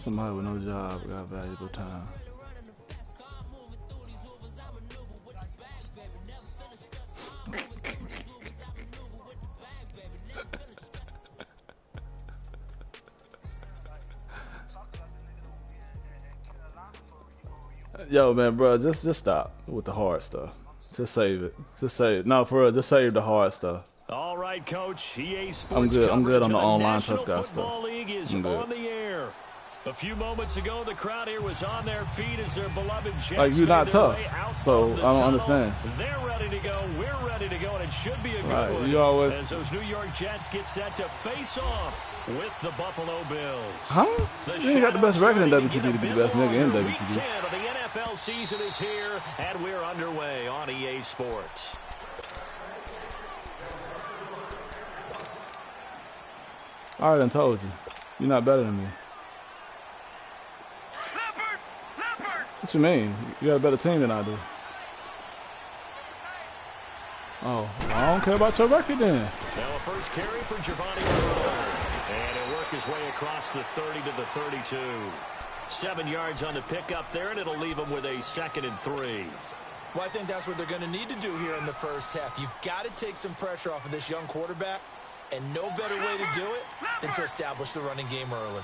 Somebody with no job got valuable time. Yo, man, bro, just stop with the hard stuff. Just save it. Just save it. No, for real, just save the hard stuff. All right, Coach. EA Sports I'm good. I'm good on the online National tough guy Football stuff. League is on the air. A few moments ago, the crowd here was on their feet as their beloved Jets Like, you're not tough, so I don't understand. They're ready to go. We're ready to go, and it should be a good one. You always... As those New York Jets get set to face off with the Buffalo Bills. Huh? You ain't got the best record in WTB to be the best nigga in WTB. Week 10 of the NFL season is here, and we're underway on EA Sports. I already told you. You're not better than me. What you mean? You got a better team than I do. Oh, well, I don't care about your record then. Now a first carry for Giovanni Bernard. And he'll work his way across the 30 to the 32. 7 yards on the pickup there, and it'll leave him with a 2nd and 3. Well, I think that's what they're going to need to do here in the first half. You've got to take some pressure off of this young quarterback, and no better way to do it than to establish the running game early.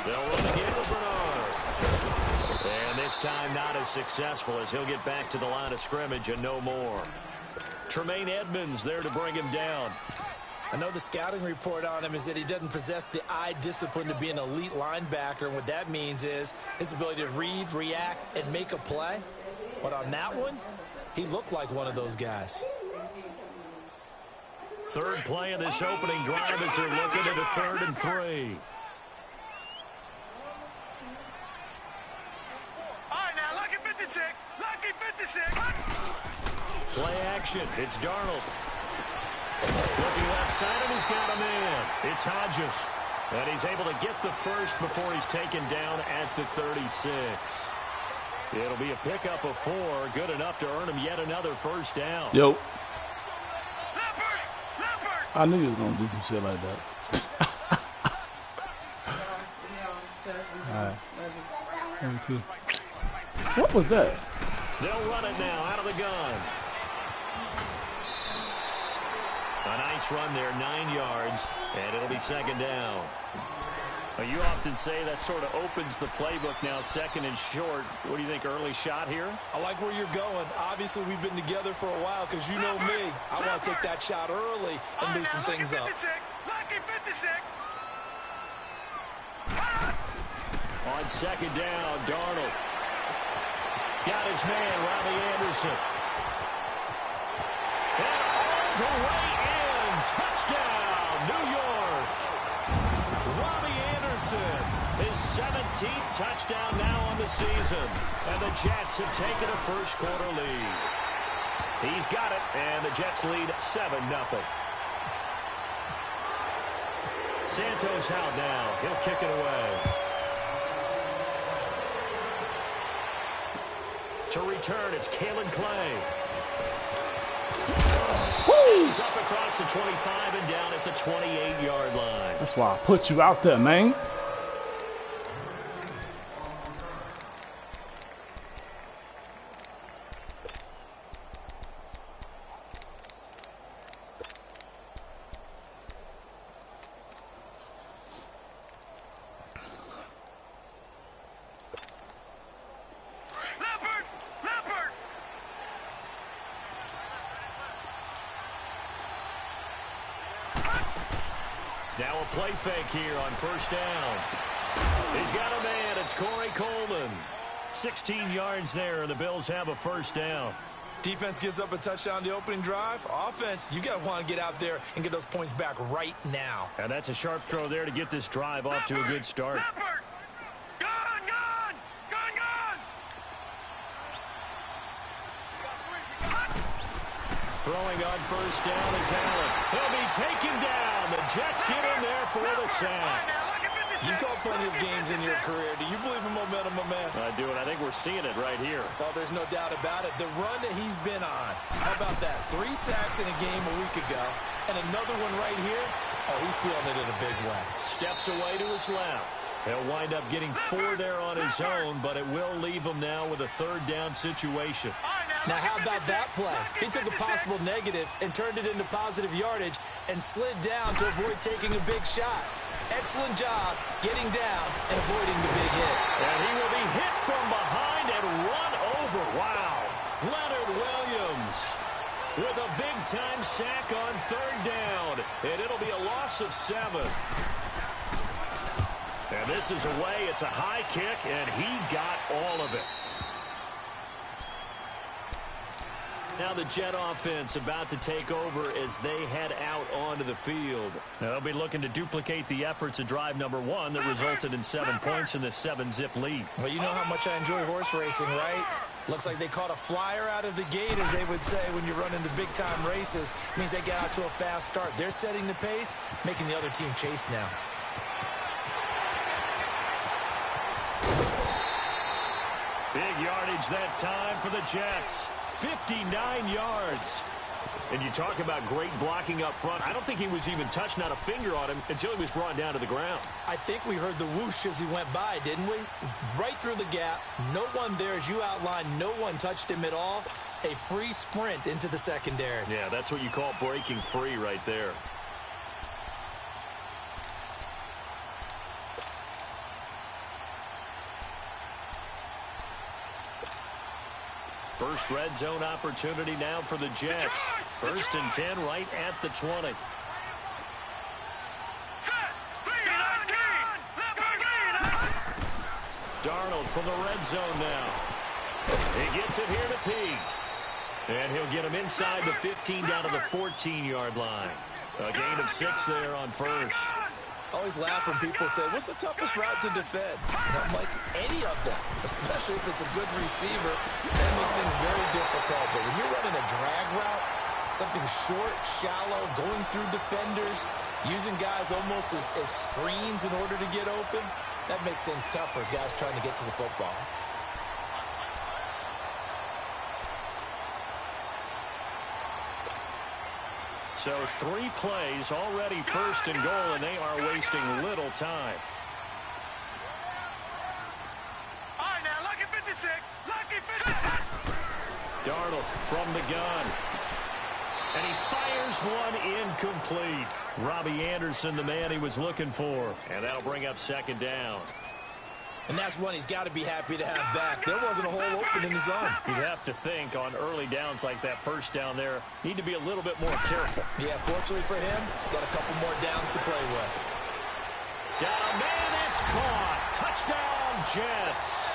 They'll run again with Bernard. And this time not as successful as he'll get back to the line of scrimmage and no more. Tremaine Edmonds there to bring him down. I know the scouting report on him is that he doesn't possess the eye discipline to be an elite linebacker. And what that means is his ability to read, react, and make a play. But on that one, he looked like one of those guys. Third play of this opening drive as they're looking at a 3rd and 3. Play action. It's Darnold. Looking left side, and he's got a man. It's Hodges. And he's able to get the first before he's taken down at the 36. It'll be a pickup of 4. Good enough to earn him yet another first down. Yo. I knew you was going to do some shit like that. All right. Me too. What was that? They'll run it now out of the gun. A nice run there, 9 yards, and it'll be 2nd down. Well, you often say that sort of opens the playbook now, 2nd and short. What do you think, early shot here? I like where you're going. Obviously, we've been together for a while because you know me. I want to take that shot early and loosen things up. On 2nd down, Darnold. Got his man, Robbie Anderson. And all the way in. Touchdown, New York. Robbie Anderson, his 17th touchdown now on the season. And the Jets have taken a first-quarter lead. He's got it, and the Jets lead 7-0. Santos out now. He'll kick it away. To return, it's Kalen Clay. Woo! He's up across the 25 and down at the 28-yard line. That's why I put you out there, man. Now a play fake here on first down. He's got a man. It's Corey Coleman. 16 yards there, and the Bills have a first down. Defense gives up a touchdown the opening drive. Offense, you got to want to get out there and get those points back right now. And that's a sharp throw there to get this drive off to a good start. Throwing on first down is Allen. He'll be taken down. The Jets get in there for the sack. You called plenty of games in your career. Do you believe in momentum, my man? I do, and I think we're seeing it right here. Oh, there's no doubt about it. The run that he's been on. How about that? 3 sacks in a game a week ago. And another one right here. Oh, he's feeling it in a big way. Steps away to his left. He'll wind up getting 4 there on his own, but it will leave him now with a 3rd down situation. Now, how about that play? He took a possible negative and turned it into positive yardage and slid down to avoid taking a big shot. Excellent job getting down and avoiding the big hit. And he will be hit from behind and run over. Wow. Leonard Williams with a big-time sack on 3rd down. And it'll be a loss of 7. And this is away. It's a high kick, and he got all of it. Now the Jet offense about to take over as they head out onto the field. They'll be looking to duplicate the efforts of drive number 1 that resulted in 7 points in the 7-zip lead. Well, you know how much I enjoy horse racing, right? Looks like they caught a flyer out of the gate, as they would say when you're running the big-time races. It means they get out to a fast start. They're setting the pace, making the other team chase now. Big yardage that time for the Jets. 59 yards. And you talk about great blocking up front. I don't think he was even touched, not a finger on him, until he was brought down to the ground. I think we heard the whoosh as he went by, didn't we? Right through the gap. No one there, as you outlined. No one touched him at all. A free sprint into the secondary. Yeah, that's what you call breaking free right there. First red zone opportunity now for the Jets. 1st and 10 right at the 20. Darnold from the red zone now. He gets it here to Peak. And he'll get him inside the 15 down to the 14-yard line. A gain of 6 there on 1st. Always laugh when people say, what's the toughest route to defend? Not like any of them, especially if it's a good receiver. That makes things very difficult. But when you're running a drag route, something short, shallow, going through defenders, using guys almost as screens in order to get open, that makes things tougher, guys trying to get to the football. So 3 plays, already 1st and goal, and they are wasting little time. All right, now, lucky 56. Lucky 56. Darnold from the gun. And he fires one incomplete. Robbie Anderson, the man he was looking for. And that'll bring up 2nd down. And that's one he's got to be happy to have back. There wasn't a hole open in the zone. You'd have to think on early downs like that 1st down there, need to be a little bit more careful. Yeah, fortunately for him, got a couple more downs to play with. Got a man, it's caught. Touchdown, Jets.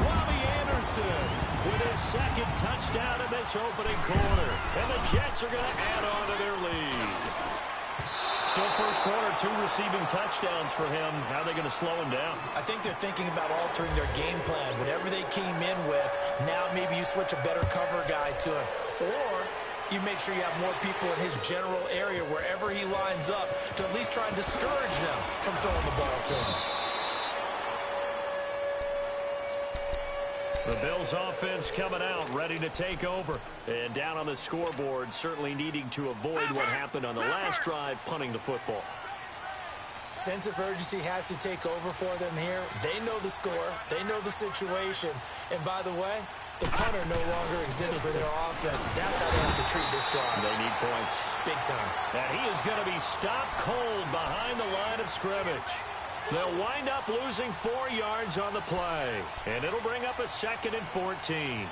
Robbie Anderson with his 2nd touchdown in this opening quarter. And the Jets are going to add on to their lead. Still 1st quarter, 2 receiving touchdowns for him. How are they going to slow him down? I think they're thinking about altering their game plan. Whatever they came in with, now maybe you switch a better cover guy to him. Or you make sure you have more people in his general area wherever he lines up to at least try and discourage them from throwing the ball to him. The Bills offense coming out, ready to take over. And down on the scoreboard, certainly needing to avoid what happened on the last drive, punting the football. Sense of urgency has to take over for them here. They know the score. They know the situation. And by the way, the punter no longer exists for their offense. That's how they have to treat this drive. They need points. Big time. And he is going to be stopped cold behind the line of scrimmage. They'll wind up losing 4 yards on the play. And it'll bring up a 2nd and 14.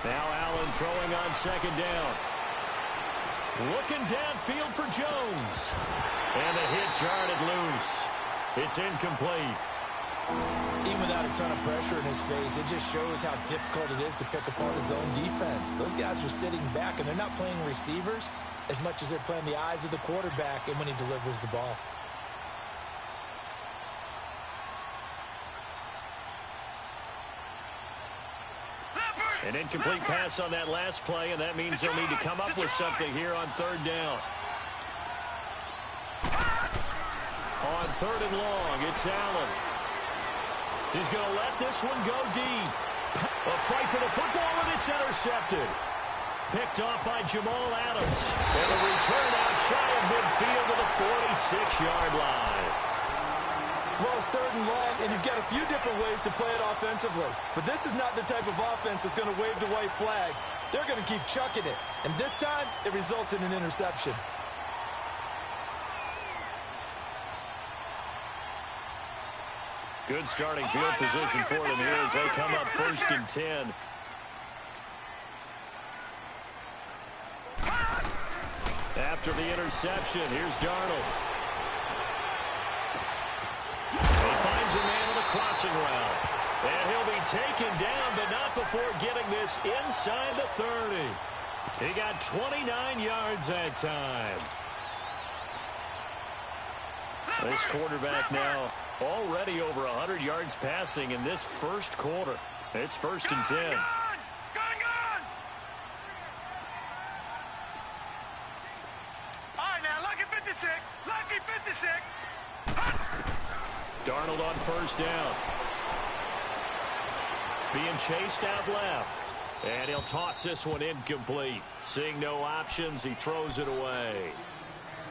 Now Allen throwing on 2nd down. Looking downfield for Jones. And the hit jarred it loose. It's incomplete. Even without a ton of pressure in his face, it just shows how difficult it is to pick apart his own defense. Those guys are sitting back, and they're not playing receivers as much as they're playing the eyes of the quarterback and when he delivers the ball. An incomplete pass on that last play, and that means they'll need to come up with something here on 3rd down. On 3rd and long, it's Allen. He's going to let this one go deep. A fight for the football, and it's intercepted. Picked off by Jamal Adams. And a return out shy of midfield to the 46-yard line. Well, it's 3rd and long, and you've got a few different ways to play it offensively. But this is not the type of offense that's going to wave the white flag. They're going to keep chucking it. And this time, it results in an interception. Good starting field position for them here as they come up 1st and 10. After the interception, here's Darnold. He finds a man on the crossing route. And he'll be taken down, but not before getting this inside the 30. He got 29 yards that time. This quarterback now already over 100 yards passing in this first quarter. It's 1st and 10. Gone! All right, now, lucky 56. Lucky 56. Darnold on 1st down. Being chased out left. And he'll toss this one incomplete. Seeing no options, he throws it away.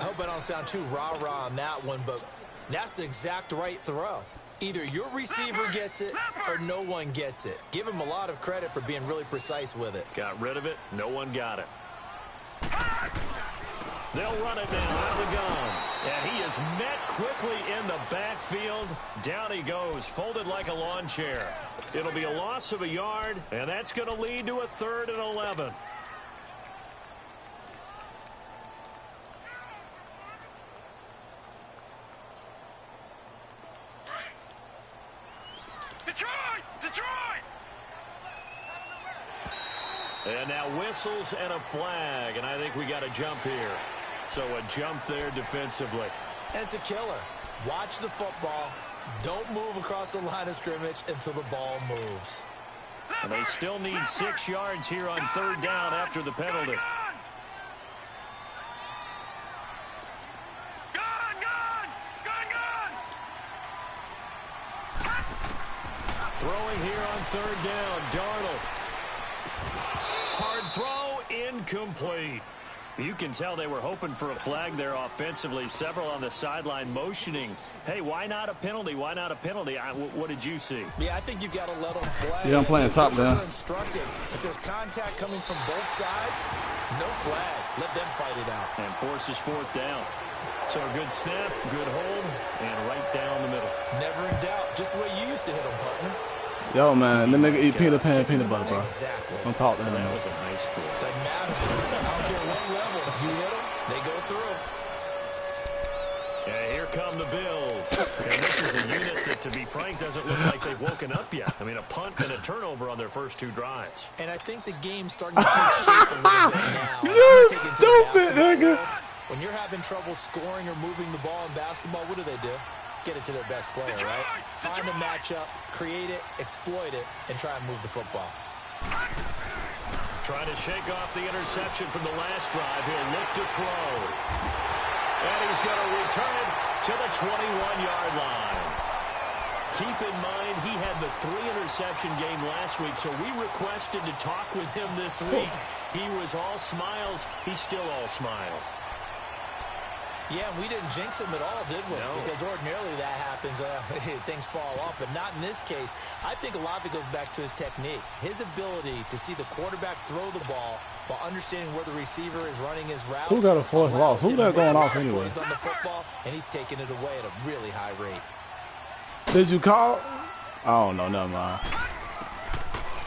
I hope I don't sound too rah-rah on that one, but that's the exact right throw. Either your receiver gets it or no one gets it. Give him a lot of credit for being really precise with it. Got rid of it. No one got it. They'll run it now out of the gun. And he is met quickly in the backfield. Down he goes, folded like a lawn chair. It'll be a loss of a yard, and that's going to lead to a 3rd and 11. Detroit! And now whistles and a flag, and I think we got a jump here. So a jump there defensively. And it's a killer. Watch the football. Don't move across the line of scrimmage until the ball moves. And they still need 6 yards here on 3rd down after the penalty. Throwing here on 3rd down, Darnold. Hard throw, incomplete. You can tell they were hoping for a flag there offensively. Several on the sideline motioning. Hey, why not a penalty? Why not a penalty? What did you see? Yeah, I think you've got to let them play. Yeah, I'm playing top down. Instructed. If there's contact coming from both sides, no flag. Let them fight it out. And forces 4th down. So a good snap, good hold, and right down the middle. Never in doubt. Just the way you used to hit them, partner. Yo, man, the nigga eat peanut butter, bro. Exactly. Don't talk to him. That was a nice score. Doesn't matter. I don't care what level. You hit them, they go through. And here come the Bills. And this is a unit that, to be frank, doesn't look like they've woken up yet. I mean, a punt and a turnover on their first 2 drives. And I think the game's starting to take shape a little bit now. You stupid nigga. When you're having trouble scoring or moving the ball in basketball, what do? Get it to their best player, right? Find a matchup, create it, exploit it, and try and move the football. Trying to shake off the interception from the last drive. He'll look to throw. And he's going to return it to the 21-yard line. Keep in mind, he had the 3-interception game last week, so we requested to talk with him this week. He was all smiles. He's still all smile. Yeah, we didn't jinx him at all, did we? No. Because ordinarily that happens, things fall off, but not in this case. I think a lot of it goes back to his technique. His ability to see the quarterback throw the ball while understanding where the receiver is running his route. Who got a force loss? Who that going off anyway? On the football, and he's taking it away at a really high rate. Did you call? I don't know, never mind.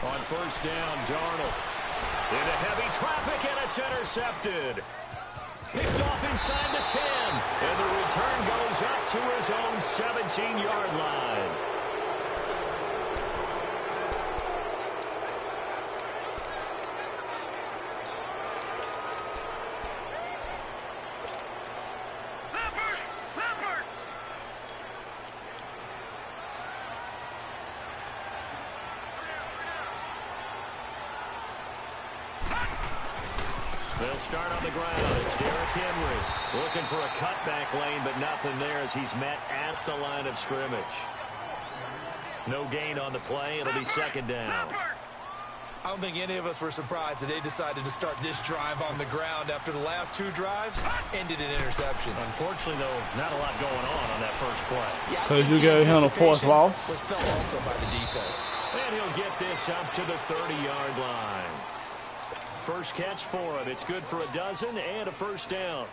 On 1st down, Darnold. Into heavy traffic, and it's intercepted. Picked off inside the 10. And the return goes up to his own 17-yard line. They'll start on the ground. It's Derrick Henry looking for a cutback lane, but nothing there as he's met at the line of scrimmage. No gain on the play. It'll be second down. I don't think any of us were surprised that they decided to start this drive on the ground after the last two drives ended in interceptions. Unfortunately, though, not a lot going on that first play. Because you gave him a forced loss. Was felt also by the defense. And he'll get this up to the 30-yard line. First catch for him. It's good for a dozen and a first down.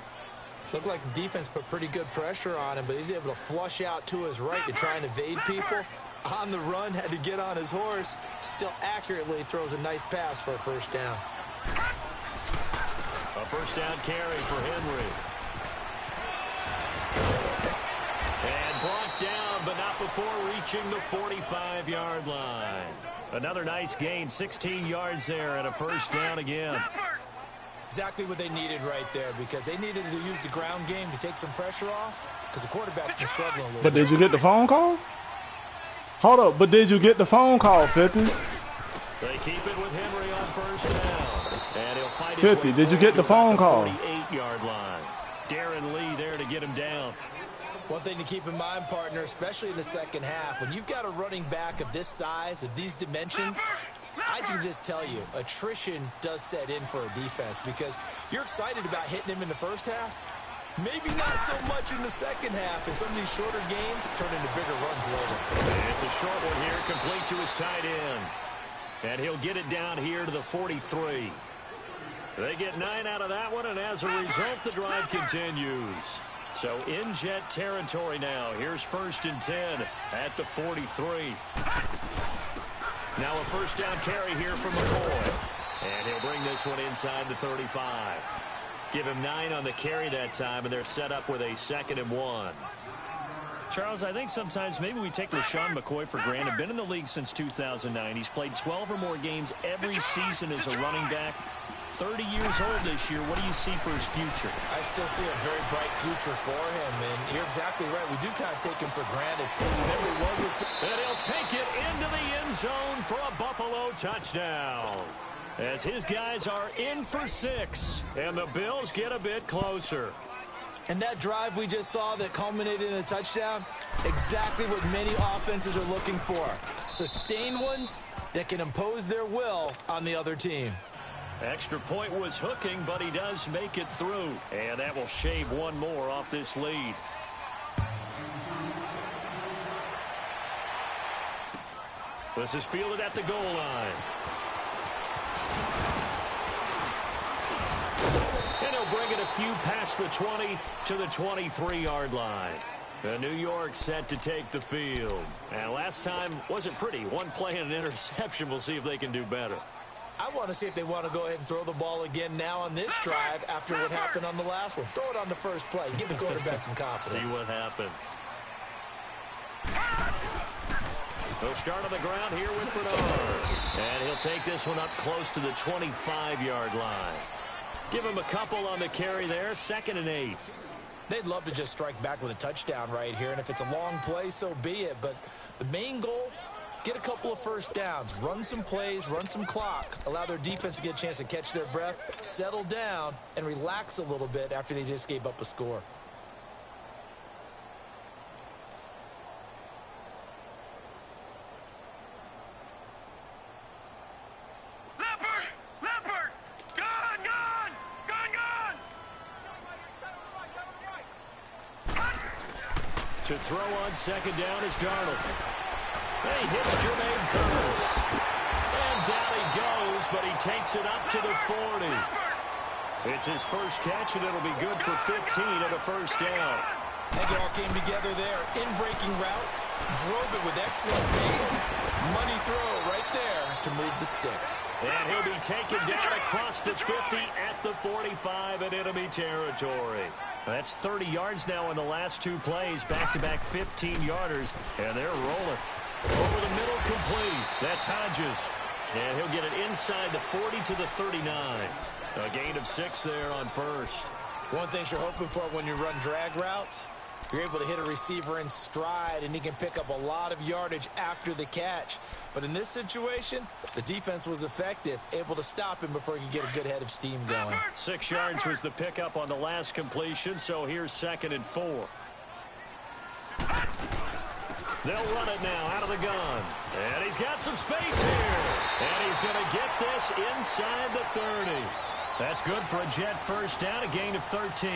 Looked like the defense put pretty good pressure on him, but he's able to flush out to his right to try and evade people. On the run, had to get on his horse. Still accurately throws a nice pass for a first down. A first down carry for Henry. And blocked down, but not before reaching the 45-yard line. Another nice gain, 16 yards there, and a first down again. Exactly what they needed right there, because they needed to use the ground game to take some pressure off, because the quarterback's been struggling a little But did you get the phone call? Hold up, but did you get the phone call, 50? They keep it with Henry on first down. And he'll fight 50, did you get the phone call? 48-yard line. Darren Lee there to get him down. One thing to keep in mind, partner, especially in the second half, when you've got a running back of this size, of these dimensions, I can just tell you, attrition does set in for a defense, because you're excited about hitting him in the first half. Maybe not so much in the second half, and some of these shorter gains turn into bigger runs later. And it's a short one here, complete to his tight end. And he'll get it down here to the 43. They get 9 out of that one, and as a result, the drive continues. So in jet territory now. Here's 1st and 10 at the 43. Now a first down carry here from McCoy. And he'll bring this one inside the 35. Give him 9 on the carry that time, and they're set up with a 2nd and 1. Charles, I think sometimes maybe we take LaShawn McCoy for granted. Been in the league since 2009. He's played 12 or more games every season as a running back. 30 years old this year. What do you see for his future? I still see a very bright future for him, and you're exactly right. We do kind of take him for granted. Remember, he was with... And he'll take it into the end zone for a Buffalo touchdown. As his guys are in for 6, and the Bills get a bit closer. And that drive we just saw that culminated in a touchdown, exactly what many offenses are looking for. Sustained ones that can impose their will on the other team. Extra point was hooking, but he does make it through. And that will shave one more off this lead. This is fielded at the goal line. And he'll bring it a few past the 20 to the 23-yard line. The New York set to take the field. And last time wasn't pretty. One play and an interception. We'll see if they can do better. I want to see if they want to go ahead and throw the ball again now on this drive after what happened on the last one. Throw it on the first play. Give the quarterback some confidence. See what happens. He'll start on the ground here with Bernard. And he'll take this one up close to the 25-yard line. Give him a couple on the carry there. 2nd and 8. They'd love to just strike back with a touchdown right here. And if it's a long play, so be it. But the main goal, get a couple of first downs. Run some plays, run some clock. Allow their defense to get a chance to catch their breath, settle down, and relax a little bit after they just gave up a score. To throw on 2nd down is Darnold. And he hits Jermaine Curse. And down he goes, but he takes it up to the 40. It's his first catch, and it'll be good for 15 and a first down. I think it all came together there. In-breaking route, drove it with excellent pace. Money throw right there to move the sticks. And he'll be taken down across the 50 at the 45 in enemy territory. That's 30 yards now in the last 2 plays. Back-to-back 15-yarders, and they're rolling. Over the middle, complete. That's Hodges. And he'll get it inside the 40 to the 39. A gain of 6 there on first. One thing you're hoping for when you run drag routes, You're able to hit a receiver in stride, and he can pick up a lot of yardage after the catch. But in this situation, the defense was effective, able to stop him before he could get a good head of steam going. 6 yards was the pickup on the last completion, so here's 2nd and 4. They'll run it now out of the gun. And he's got some space here. And he's going to get this inside the 30. That's good for a Jet first down, a gain of 13.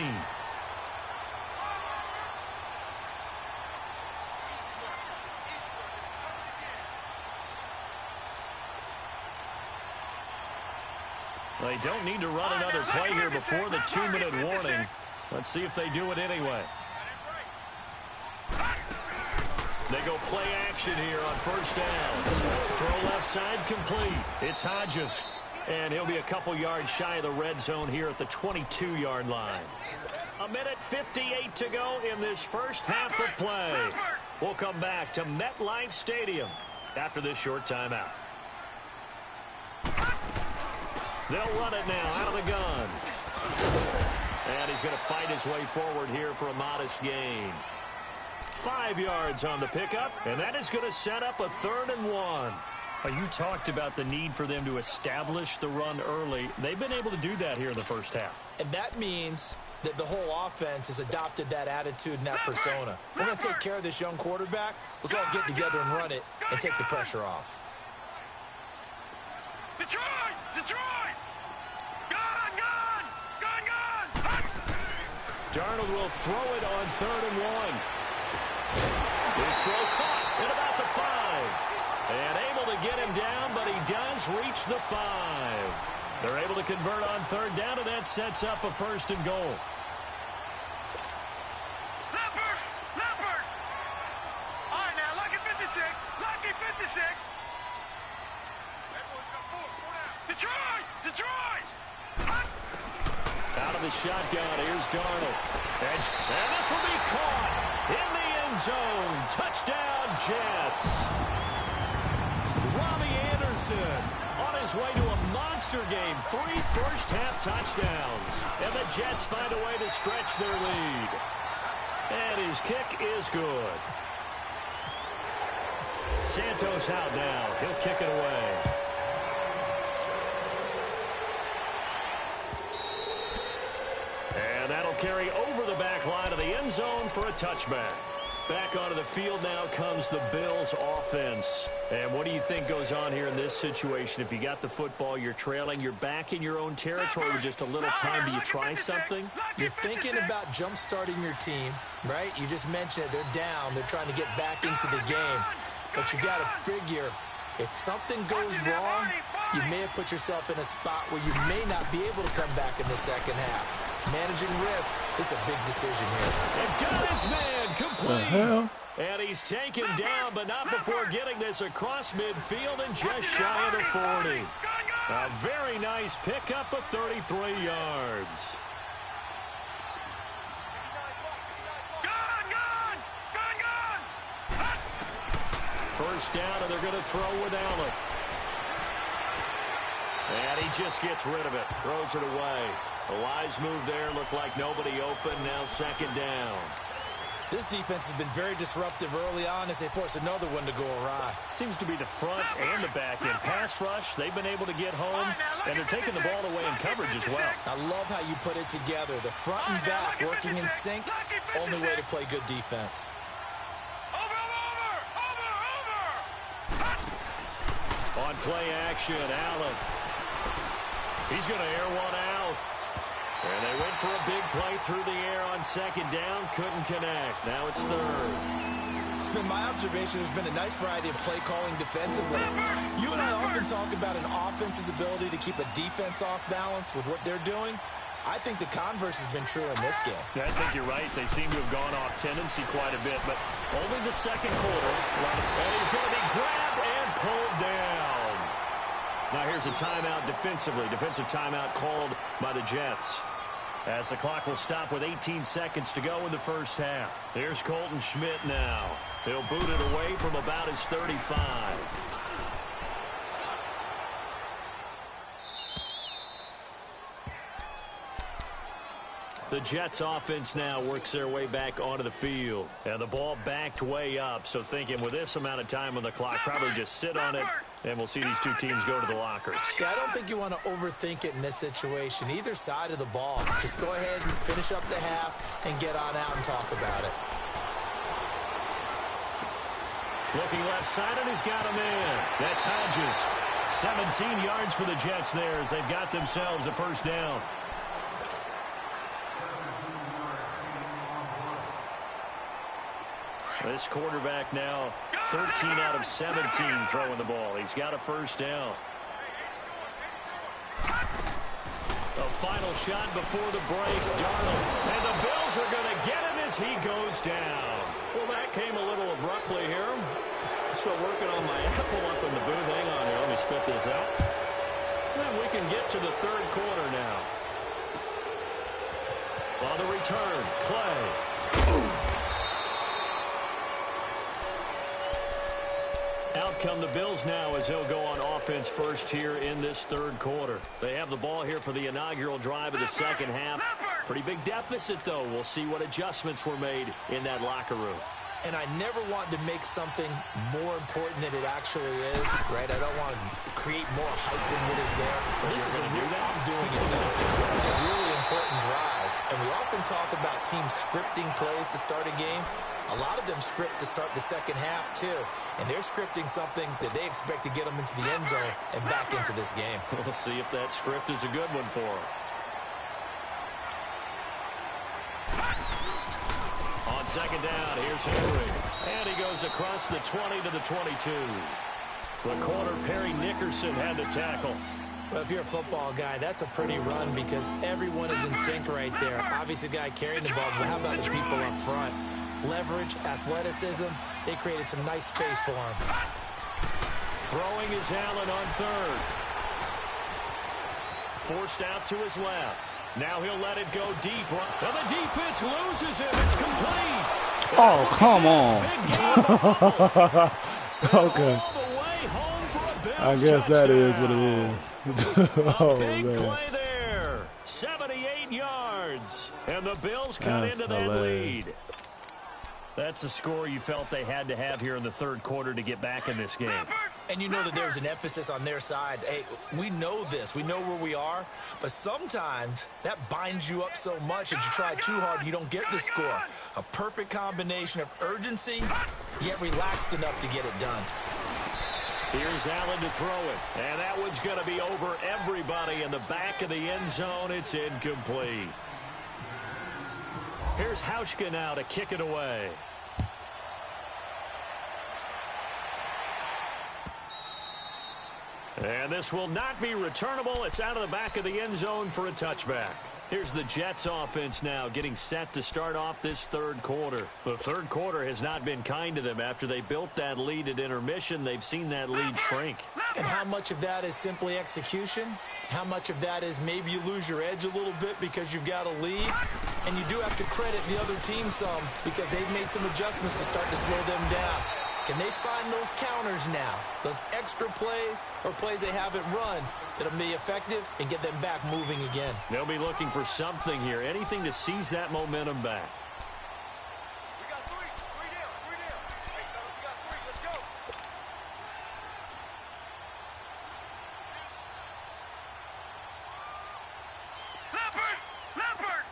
They don't need to run another play here before the 2-minute warning. Let's see if they do it anyway. They go play action here on first down. Throw left side complete. It's Hodges. And he'll be a couple yards shy of the red zone here at the 22-yard line. 1:58 to go in this first half of play. We'll come back to MetLife Stadium after this short timeout. They'll run it now out of the gun. And he's going to fight his way forward here for a modest gain. 5 yards on the pickup, and that is going to set up a 3rd and 1. You talked about the need for them to establish the run early. They've been able to do that here in the first half. And that means that the whole offense has adopted that attitude and that persona. We're going to take care of this young quarterback. Let's all get together and run it and take the pressure off. Detroit! Detroit! Gun! Gun! Gun! Gun! Darnold will throw it on 3rd and 1. His throw caught at about the 5. And able to get him down, but he does reach the 5. They're able to convert on 3rd down, and that sets up a 1st and goal. Leopard! Leopard! All right, now, lucky 56. Lucky 56. Detroit! Detroit! Out of the shotgun, here's Darnold. And this will be caught in the end zone. Touchdown, Jets. Robbie Anderson on his way to a monster game. 3 first-half touchdowns. And the Jets find a way to stretch their lead. And his kick is good. Santos out now. He'll kick it away. And that'll carry over the back line of the end zone for a touchback. Back onto the field now comes the Bills offense. And what do you think goes on here in this situation? If you got the football, you're trailing, you're back in your own territory with just a little time. Do you try something? You're thinking about jump-starting your team, right? You just mentioned it. They're down. They're trying to get back into the game. But you got to figure, if something goes wrong, you may have put yourself in a spot where you may not be able to come back in the second half. Managing risk is a big decision here. And got his man complete. The hell? And he's taken down, but not before getting this across midfield and just shy of the 40. A very nice pickup of 33 yards. First down, and they're going to throw with Allen. And he just gets rid of it, throws it away. A wise move there, looked like nobody open, now 2nd down. This defense has been very disruptive early on as they force another one to go awry. Seems to be the front and the back end. Pass rush, they've been able to get home, and they're taking the ball away in coverage as well. I love how you put it together. The front and back working in sync, only way to play good defense. On play action, Allen. He's going to air one out. And they went for a big play through the air on 2nd down. Couldn't connect. Now it's 3rd. It's been my observation there's been a nice variety of play calling defensively. You and I often talk about an offense's ability to keep a defense off balance with what they're doing. I think the converse has been true in this game. I think you're right. They seem to have gone off tendency quite a bit, but only the 2nd quarter. And he's going to be grabbed and pulled down. Now here's a timeout defensively. Defensive timeout called by the Jets. As the clock will stop with 18 seconds to go in the first half. Here's Colton Schmidt now. He'll boot it away from about his 35. The Jets offense now works their way back onto the field. And the ball backed way up. So thinking with this amount of time on the clock, probably just sit on it, and we'll see these two teams go to the lockers. Yeah, I don't think you want to overthink it in this situation. Either side of the ball. Just go ahead and finish up the half and get on out and talk about it. Looking left side, and he's got a man. That's Hodges. 17 yards for the Jets there as they've got themselves a first down. This quarterback now 13 out of 17 throwing the ball. He's got a first down. A final shot before the break. Darnold. And the Bills are going to get him as he goes down. Well, that came a little abruptly here. Still working on my apple up in the booth. Hang on here. Let me spit this out. And we can get to the third quarter now. On the return, Clay. Out come the Bills now as they'll go on offense first here in this third quarter. They have the ball here for the inaugural drive of the second half. Pretty big deficit, though. We'll see what adjustments were made in that locker room. And I never want to make something more important than it actually is, right? I don't want to create more hype than what is there. This is I'm doing it, though. This is a really important drive. And we often talk about teams scripting plays to start a game. A lot of them script to start the second half, too. And they're scripting something that they expect to get them into the end zone and back into this game. We'll see if that script is a good one for them. On second down, here's Henry. And he goes across the 20 to the 22. The corner, Perry Nickerson, had the tackle. Well, if you're a football guy, that's a pretty run because everyone is in sync right there. Obviously, the guy carrying the ball, but how about the people up front? Leverage, athleticism, they created some nice space for him. Throwing is Allen on third. Forced out to his left. Now he'll let it go deep. Well, the defense loses him. It's complete. Oh, come on. Okay. I guess that is what it is. Oh, big man. play there. 78 yards. And the Bills cut into that hilarious. lead. That's a score you felt they had to have here in the third quarter to get back in this game. And you know that there's an emphasis on their side. Hey, we know this. We know where we are. But sometimes that binds you up so much that you try too hard, you don't get the score. A perfect combination of urgency, yet relaxed enough to get it done. Here's Allen to throw it. And that one's going to be over everybody in the back of the end zone. It's incomplete. Here's Hauschka now to kick it away. And this will not be returnable. It's out of the back of the end zone for a touchback. Here's the Jets offense now getting set to start off this third quarter. The third quarter has not been kind to them. After they built that lead at intermission, they've seen that lead shrink. And how much of that is simply execution? How much of that is maybe you lose your edge a little bit because you've got a lead? And you do have to credit the other team some because they've made some adjustments to start to slow them down. Can they find those counters now, those extra plays or plays they haven't run that'll be effective and get them back moving again? They'll be looking for something here, anything to seize that momentum back. We got three down. Hey, fellas, we got three. Let's go. Leopard!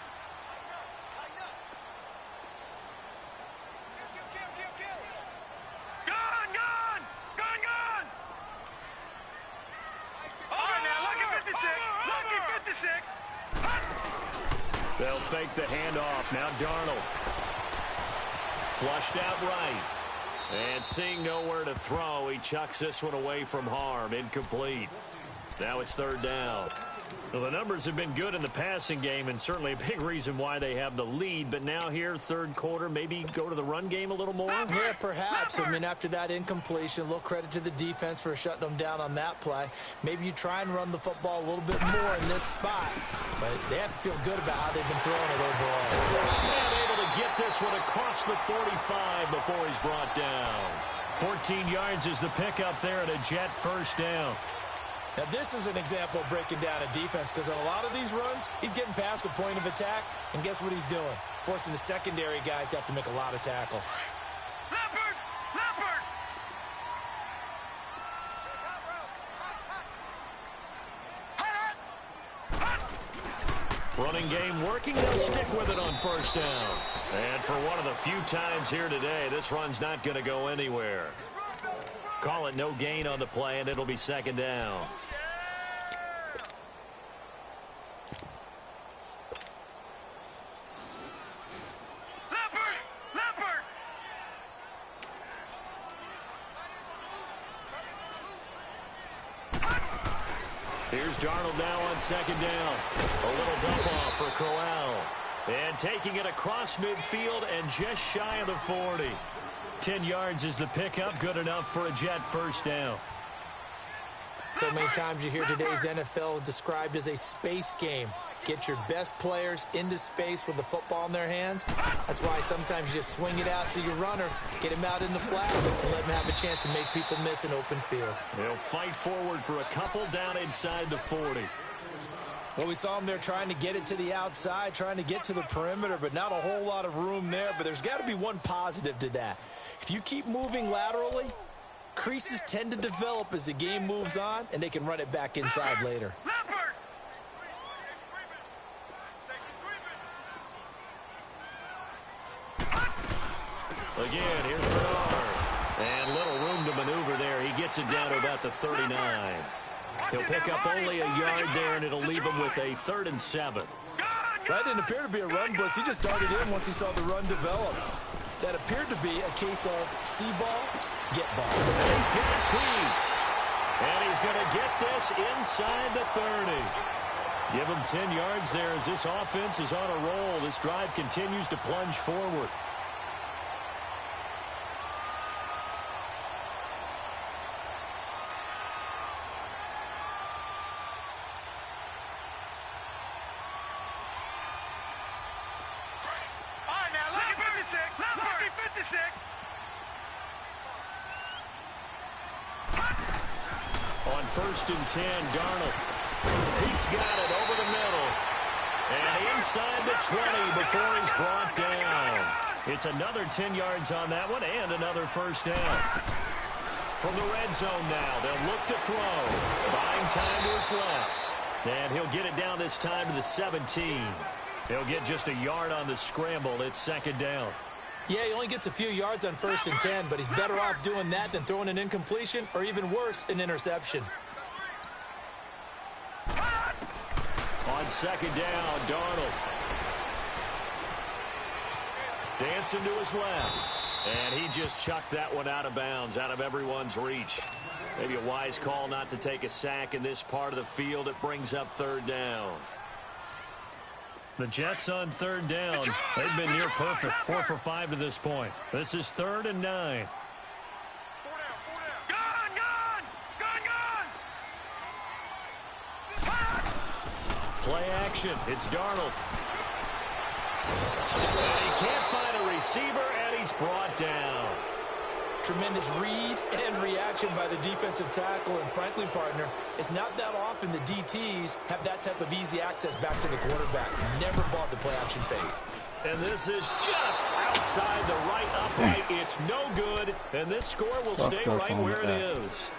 Kill. Gone! All right, now, lucky 56. They'll fake the handoff. Now Darnold. Flushed out right. And seeing nowhere to throw, he chucks this one away from harm. Incomplete. Now it's third down. Well, the numbers have been good in the passing game and certainly a big reason why they have the lead. But now here, third quarter, maybe go to the run game a little more? Yeah, perhaps. I mean, after that incompletion, a little credit to the defense for shutting them down on that play. Maybe you try and run the football a little bit more in this spot. But they have to feel good about how they've been throwing it overall. And able to get this one across the 45 before he's brought down. 14 yards is the pickup there at a Jet first down. Now, this is an example of breaking down a defense because on a lot of these runs, he's getting past the point of attack, and guess what he's doing? Forcing the secondary guys to have to make a lot of tackles. Leopard! Leopard! Running game working. They'll stick with it on first down. And for one of the few times here today, this run's not going to go anywhere. Call it no gain on the play, and it'll be second down. Leopard! Leopard! Here's Darnold now on second down. A little dump off for Crowell. And taking it across midfield and just shy of the 40. 10 yards is the pickup. Good enough for a Jet first down. So many times you hear today's NFL described as a space game. Get your best players into space with the football in their hands. That's why sometimes you just swing it out to your runner, get him out in the flat, and let him have a chance to make people miss an open field. They'll fight forward for a couple down inside the 40. Well, we saw him there trying to get it to the outside, trying to get to the perimeter, but not a whole lot of room there. But there's got to be one positive to that. If you keep moving laterally, creases tend to develop as the game moves on, and they can run it back inside later. Leopard! Again, here's Bernard. And little room to maneuver there. He gets it down to about the 39. He'll pick up only a yard there, and it'll leave him with a 3rd and 7. That didn't appear to be a run blitz. He just darted in once he saw the run develop. That appeared to be a case of see ball, get ball. And he's got it deep. And he's going to get this inside the 30. Give him 10 yards there as this offense is on a roll. This drive continues to plunge forward. Lucky 56. On 1st and 10, Darnold. He's got it over the middle. And inside the 20 before he's brought down. It's another 10 yards on that one and another first down. From the red zone now, they'll look to throw. Buying time to his left. And he'll get it down this time to the 17. He'll get just a yard on the scramble. It's second down. Yeah, he only gets a few yards on 1st and 10, but he's better off doing that than throwing an incompletion or even worse, an interception. On second down, Darnold. Dancing to his left. And he just chucked that one out of bounds, out of everyone's reach. Maybe a wise call not to take a sack in this part of the field. It brings up 3rd down. The Jets on 3rd down. They've been near perfect, 4 for 5 to this point. This is 3rd and 9. Play action. It's Darnold. And he can't find a receiver, and he's brought down. Tremendous read and reaction by the defensive tackle, and frankly, partner, it's not that often the DTs have that type of easy access back to the quarterback. Never bought the play-action fake. And this is just outside the right upright. It's no good, and this score will stay right where it is.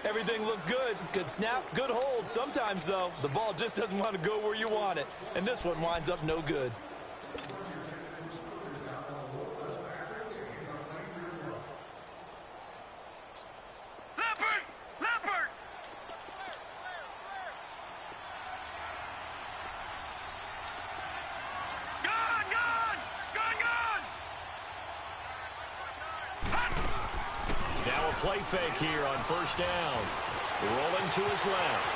Everything looked good. Good snap, good hold. Sometimes, though, the ball just doesn't want to go where you want it, and this one winds up no good. Play fake here on 1st down. Rolling to his left.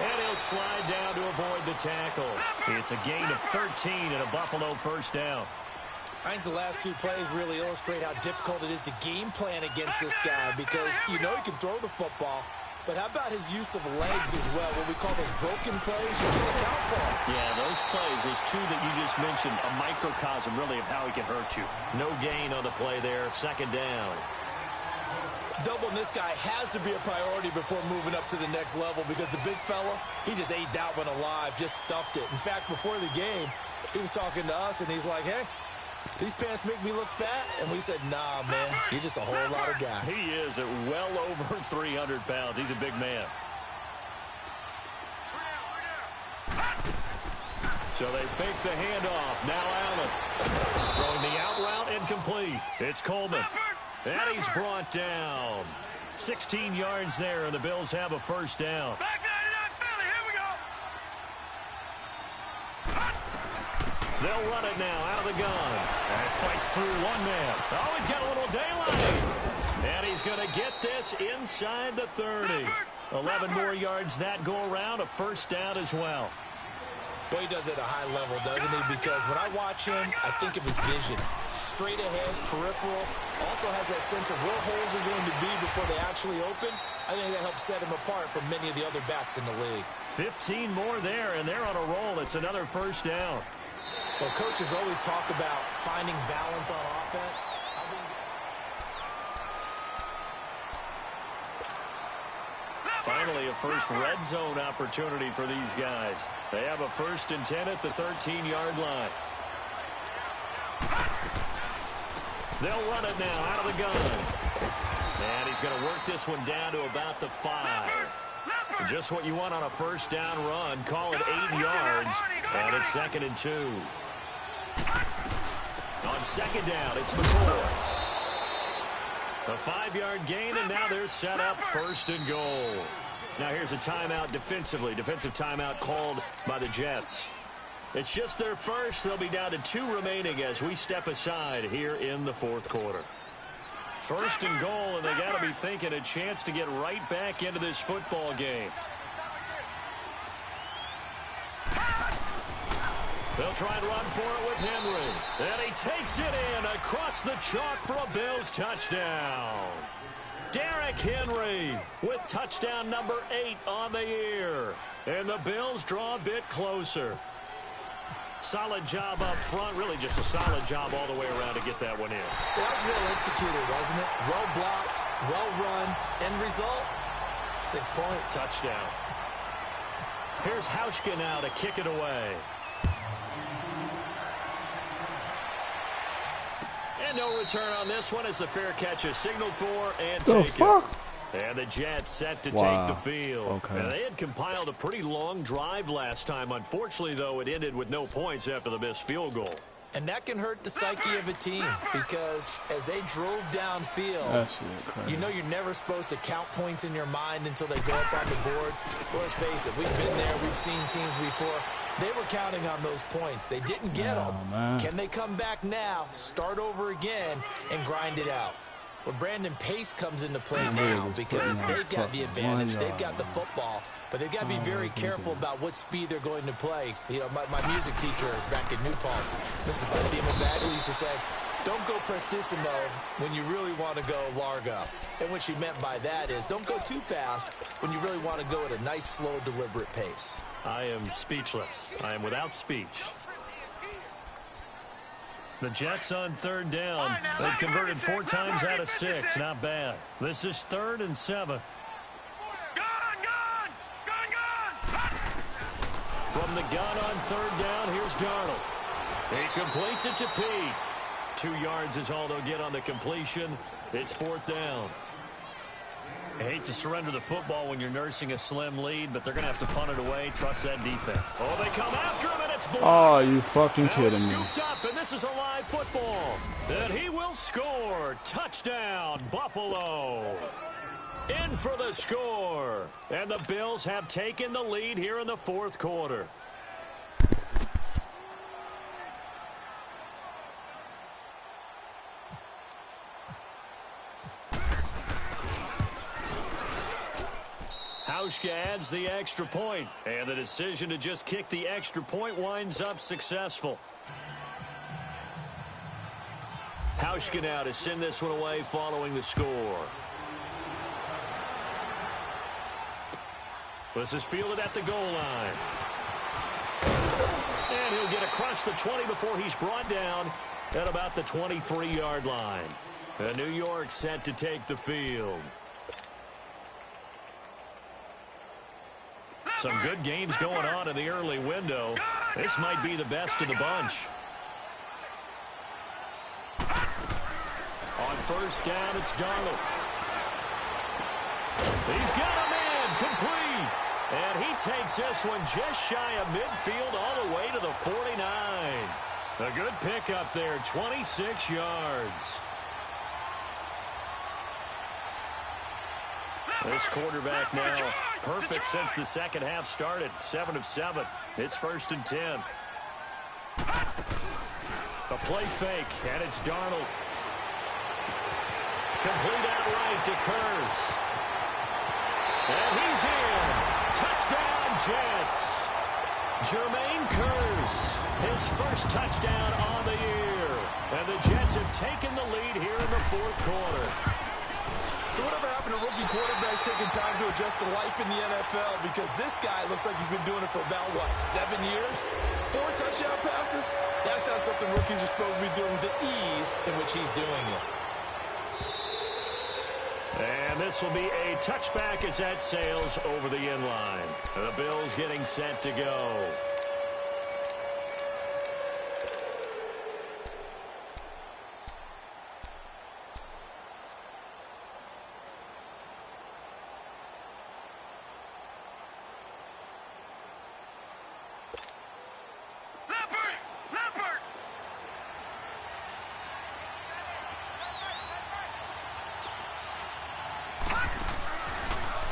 And he'll slide down to avoid the tackle. It's a gain of 13 and a Buffalo 1st down. I think the last 2 plays really illustrate how difficult it is to game plan against this guy because you know he can throw the football, but how about his use of legs as well, what we call those broken plays you can't account for? Yeah, those plays, those 2 that you just mentioned, a microcosm really of how he can hurt you. No gain on the play there, 2nd down. Doubling this guy has to be a priority before moving up to the next level because the big fella, he just ate that one alive, just stuffed it. In fact, before the game, he was talking to us, and he's like, hey, these pants make me look fat. And we said, nah, man, you're just a whole lot of guy. He is at well over 300 pounds. He's a big man. So they fake the handoff. Now Allen. Throwing the out route incomplete. It's Coleman. And he's brought down. 16 yards there, and the Bills have a first down. Back 99 Philly, here we go. They'll run it now out of the gun. And it fights through one man. Oh, he's got a little daylight. And he's going to get this inside the 30. 11 more yards that go around. A first down as well. Well, he does it at a high level, doesn't he? Because when I watch him, I think of his vision. Straight ahead, peripheral. Also has that sense of where holes are going to be before they actually open. I think that helps set him apart from many of the other backs in the league. 15 more there, and they're on a roll. It's another first down. Well, coaches always talk about finding balance on offense. Finally, a first red zone opportunity for these guys. They have a 1st and 10 at the 13-yard line. They'll run it now out of the gun. And he's going to work this one down to about the 5. Just what you want on a first down run. Call it 8 yards. And it's 2nd and 2. On second down, it's McCoy. A 5-yard gain, and now they're set up 1st and goal. Now here's a timeout defensively. Defensive timeout called by the Jets. It's just their first. They'll be down to 2 remaining as we step aside here in the 4th quarter. 1st and goal, and they got to be thinking a chance to get right back into this football game. They'll try and run for it with Henry. And he takes it in across the chalk for a Bills touchdown. Derrick Henry with touchdown number 8 on the year. And the Bills draw a bit closer. Solid job up front. Really just a solid job all the way around to get that one in. That was well executed, wasn't it? Well blocked, well run. End result, 6 points. Touchdown. Here's Hauschka now to kick it away. And no return on this one as the fair catch is signaled for and taken. And the Jets set to take the field. Okay. And they had compiled a pretty long drive last time. Unfortunately, though, it ended with no points after the missed field goal. And that can hurt the psyche of a team because as they drove downfield, you know you're never supposed to count points in your mind until they go up on the board. Well, let's face it, we've been there. We've seen teams before. They were counting on those points. They didn't get them. Man. Can they come back now, start over again, and grind it out? Well, Brandon Pace comes into play now because they've got the advantage. They've got the football. But they've got to be very careful about what speed they're going to play. You know, my music teacher back in New Paltz, Mrs. Bagley, used to say, don't go prestissimo when you really want to go largo. And what she meant by that is don't go too fast when you really want to go at a nice, slow, deliberate pace. I am speechless. I am without speech. The Jets on 3rd down. They've converted 4 times out of 6. Not bad. This is 3rd and 7. From the gun on 3rd down, here's Darnold. He completes it to Pete. 2 yards is all they'll get on the completion. It's 4th down. I hate to surrender the football when you're nursing a slim lead, but they're going to have to punt it away. Trust that defense. Oh, they come after him, and it's blocked. Oh, you fucking Now kidding it's me. scooped up, and this is a live football. And he will score. Touchdown, Buffalo. In for the score. And the Bills have taken the lead here in the 4th quarter. Hauschka adds the extra point, and the decision to just kick the extra point winds up successful. Hauschka now to send this one away following the score. This is fielded at the goal line. And he'll get across the 20 before he's brought down at about the 23-yard line. And New York set to take the field. Some good games going on in the early window. This might be the best of the bunch. On first down, it's Darnold. He's got him in, complete. And he takes this one just shy of midfield all the way to the 49. A good pickup there, 26 yards. This quarterback now perfect since the second half started. 7 of 7. It's 1st and 10. A play fake, and it's Darnold. Complete outright to Kurz. And he's in. Touchdown, Jets. Jermaine Kurz, his first touchdown on the year. And the Jets have taken the lead here in the 4th quarter. So whatever happened to rookie quarterbacks taking time to adjust to life in the NFL? Because this guy looks like he's been doing it for about, 7 years? 4 touchdown passes? That's not something rookies are supposed to be doing with the ease in which he's doing it. And this will be a touchback as that sails over the inline. The Bills getting set to go.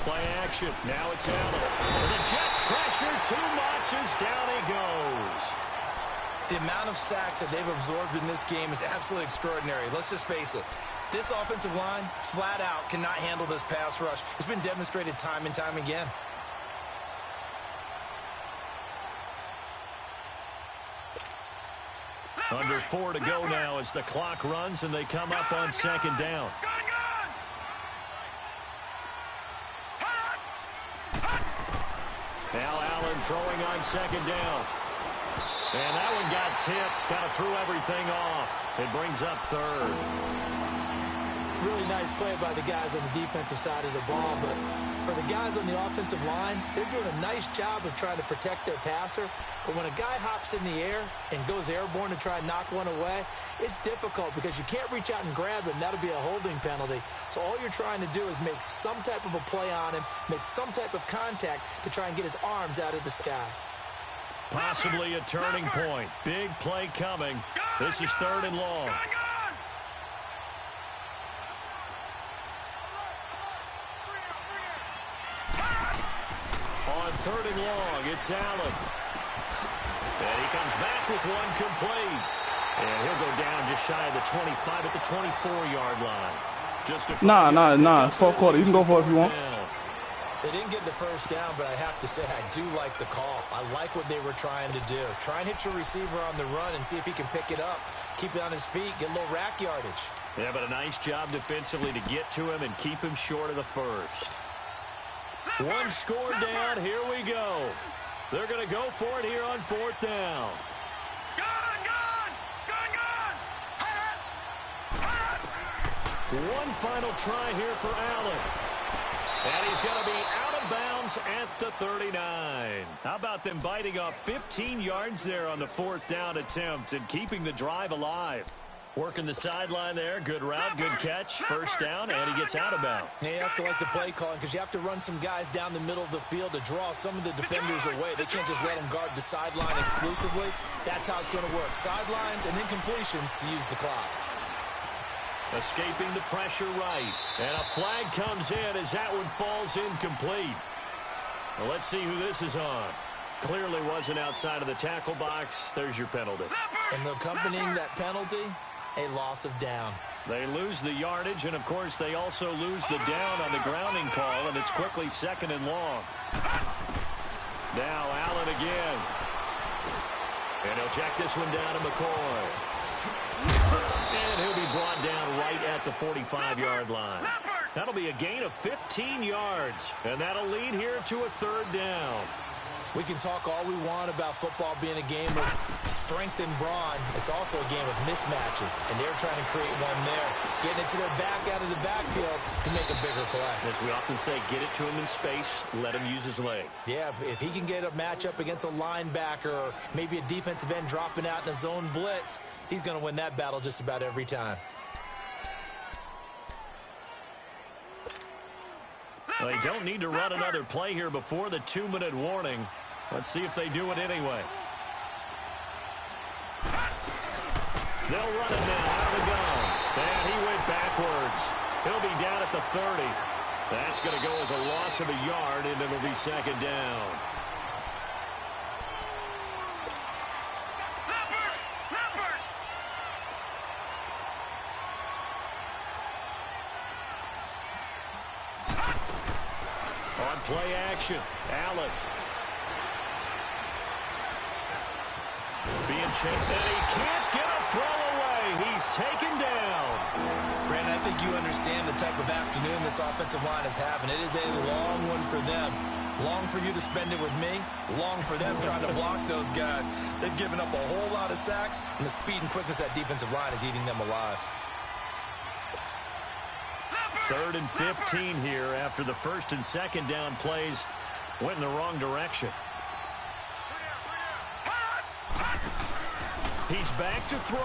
Play action. Now it's Allen. The Jets pressure too much as down he goes. The amount of sacks that they've absorbed in this game is absolutely extraordinary. Let's just face it. This offensive line, flat out, cannot handle this pass rush. It's been demonstrated time and time again. Under 4 to go now as the clock runs and they come up on 2nd down. Now Allen throwing on 2nd down. And that one got tipped. Kind of threw everything off. It brings up 3rd. Really nice play by the guys on the defensive side of the ball, but for the guys on the offensive line, they're doing a nice job of trying to protect their passer. But when a guy hops in the air and goes airborne to try and knock one away, it's difficult because you can't reach out and grab him. That'll be a holding penalty. So all you're trying to do is make some type of a play on him, make some type of contact to try and get his arms out of the sky. Possibly a turning point. Big play coming. This is 3rd and long. On 3rd and long, it's Allen. And he comes back with one complete. And he'll go down just shy of the 25 at the 24-yard line. Just a Nah. It's 4th quarter. You can go for it if you want. They didn't get the first down, but I have to say I do like the call. I like what they were trying to do. Try and hit your receiver on the run and see if he can pick it up. Keep it on his feet, get a little rack yardage. Yeah, but a nice job defensively to get to him and keep him short of the first. One score down. Here we go. They're going to go for it here on 4th down. One final try here for Allen. And he's going to be out of bounds at the 39. How about them biting off 15 yards there on the 4th down attempt and keeping the drive alive? Working the sideline there. Good route, good catch. First down, and he gets out of bounds. Yeah, you have to like the play calling because you have to run some guys down the middle of the field to draw some of the defenders away. They can't just let them guard the sideline exclusively. That's how it's going to work. Sidelines and incompletions to use the clock. Escaping the pressure right. And a flag comes in as that one falls incomplete. Well, let's see who this is on. Clearly wasn't outside of the tackle box. There's your penalty. And accompanying that penalty, a loss of down. They lose the yardage, and, of course, they also lose the down on the grounding call, and it's quickly 2nd and long. Now Allen again. And he'll check this one down to McCoy. And he'll be brought down right at the 45-yard line. That'll be a gain of 15 yards, and that'll lead here to a 3rd down. We can talk all we want about football being a game of strength and brawn. It's also a game of mismatches, and they're trying to create one there, getting it to their back out of the backfield to make a bigger play. As we often say, get it to him in space, let him use his leg. Yeah, if he can get a matchup against a linebacker or maybe a defensive end dropping out in a zone blitz, he's going to win that battle just about every time. They don't need to run another play here before the 2-minute warning. Let's see if they do it anyway. They'll run it now out of the gun. And he went backwards. He'll be down at the 30. That's going to go as a loss of a yard, and it'll be second down. Play action. Allen. Being checked, and he can't get a throw away. He's taken down. Brandon, I think you understand the type of afternoon this offensive line is having. It is a long one for them. Long for you to spend it with me. Long for them trying to block those guys. They've given up a whole lot of sacks, and the speed and quickness of that defensive line is eating them alive. 3rd and 15 here after the 1st and 2nd down plays went in the wrong direction. He's back to throw.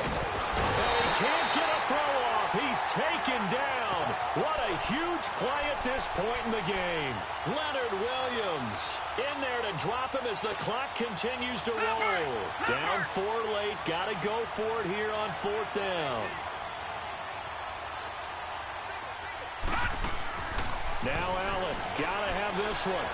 And he can't get a throw off. He's taken down. What a huge play at this point in the game. Leonard Williams in there to drop him as the clock continues to roll. Down 4 late. Got to go for it here on 4th down. Now Allen. Got to have this one.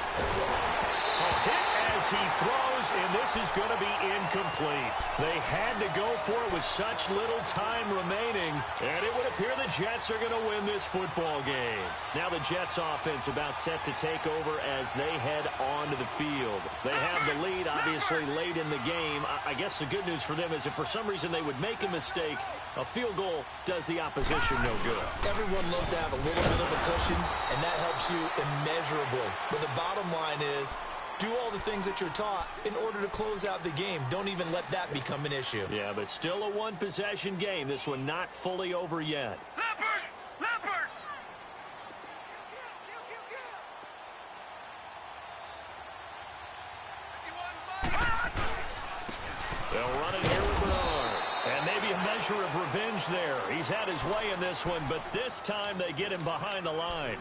A hit as he throws, and this is going to be incomplete. They had to go for it with such little time remaining, and it would appear the Jets are going to win this football game. Now the Jets offense about set to take over as they head onto the field. They have the lead, obviously, late in the game. I guess the good news for them is if for some reason they would make a mistake, a field goal does the opposition no good. Everyone loves to have a little bit of a cushion, and that helps you immeasurably. But the bottom line is, do all the things that you're taught in order to close out the game. Don't even let that become an issue. Yeah, but still a one-possession game. This one not fully over yet. Leopard! Leopard! They'll run it here with Bernard. And maybe a measure of revenge there. He's had his way in this one, but this time they get him behind the line.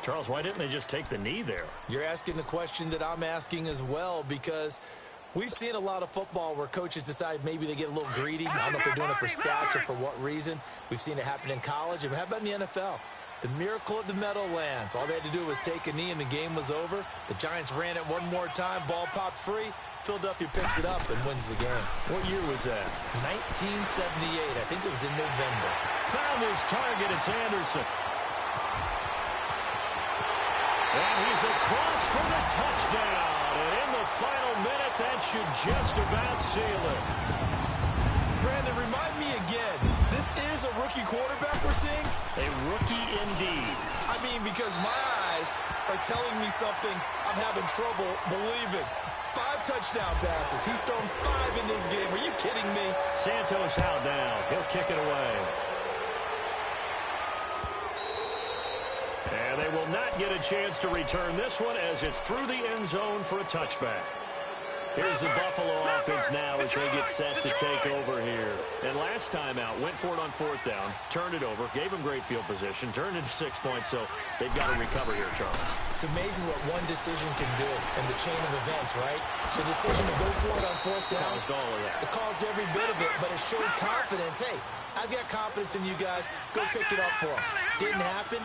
Charles, why didn't they just take the knee there? You're asking the question that I'm asking as well, because we've seen a lot of football where coaches decide maybe they get a little greedy. I don't know if they're doing it for stats or for what reason. We've seen it happen in college. And how about in the NFL? The miracle of the Meadowlands. All they had to do was take a knee and the game was over. The Giants ran it one more time. Ball popped free. Philadelphia picks it up and wins the game. What year was that? 1978. I think it was in November. Found his target. It's Anderson. And he's across for the touchdown. And in the final minute, that should just about seal it. Brandon, remind me again, this is a rookie quarterback we're seeing? A rookie indeed. I mean, because my eyes are telling me something I'm having trouble believing. 5 touchdown passes. He's thrown 5 in this game. Are you kidding me? Santos out now. He'll kick it away. And they will not get a chance to return this one as it's through the end zone for a touchback. Here's the Buffalo offense now as they get set to take over here. And last time out, went for it on 4th down, turned it over, gave them great field position, turned into 6 points, so they've got to recover here, Charles. It's amazing what one decision can do in the chain of events, right? The decision to go for it on 4th down. Caused all of that. It caused every bit of it, but it showed confidence. Hey, I've got confidence in you guys. Go pick it up for them. Didn't happen.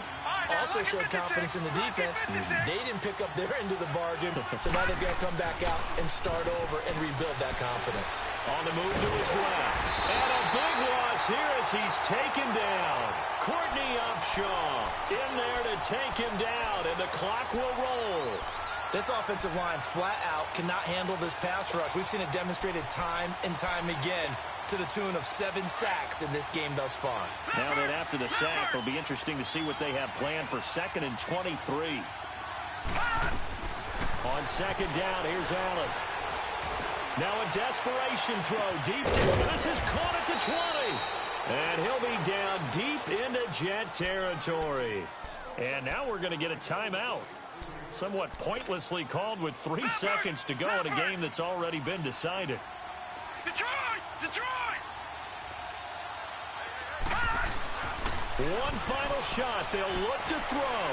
Also showed confidence in the defense. They didn't pick up their end of the bargain, so now they've got to come back out and start over and rebuild that confidence. On the move to his left. And a big loss here as he's taken down. Courtney Upshaw in there to take him down, and the clock will roll. This offensive line flat out cannot handle this pass rush. We've seen it demonstrated time and time again. to the tune of 7 sacks in this game thus far. Now then, after the sack, it'll be interesting to see what they have planned for 2nd and 23. On 2nd down, here's Allen. Now a desperation throw deep down. This is caught at the 20. And he'll be down deep into Jet territory. And now we're going to get a timeout. Somewhat pointlessly called with 3 seconds to go in a game that's already been decided. Detroit! Detroit! One final shot. They'll look to throw.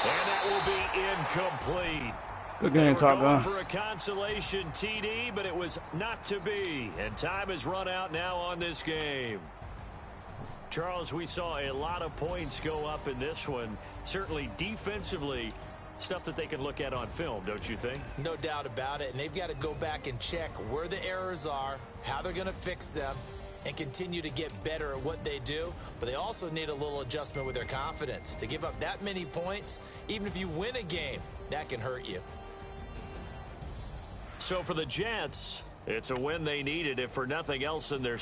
And that will be incomplete. Good game, Top Gun. For a consolation TD, but it was not to be. And time has run out now on this game. Charles, we saw a lot of points go up in this one. Certainly defensively, stuff that they can look at on film, don't you think? No doubt about it. And they've got to go back and check where the errors are, how they're going to fix them, and continue to get better at what they do. But they also need a little adjustment with their confidence. To give up that many points, even if you win a game, that can hurt you. So for the Jets, it's a win they needed, if for nothing else in their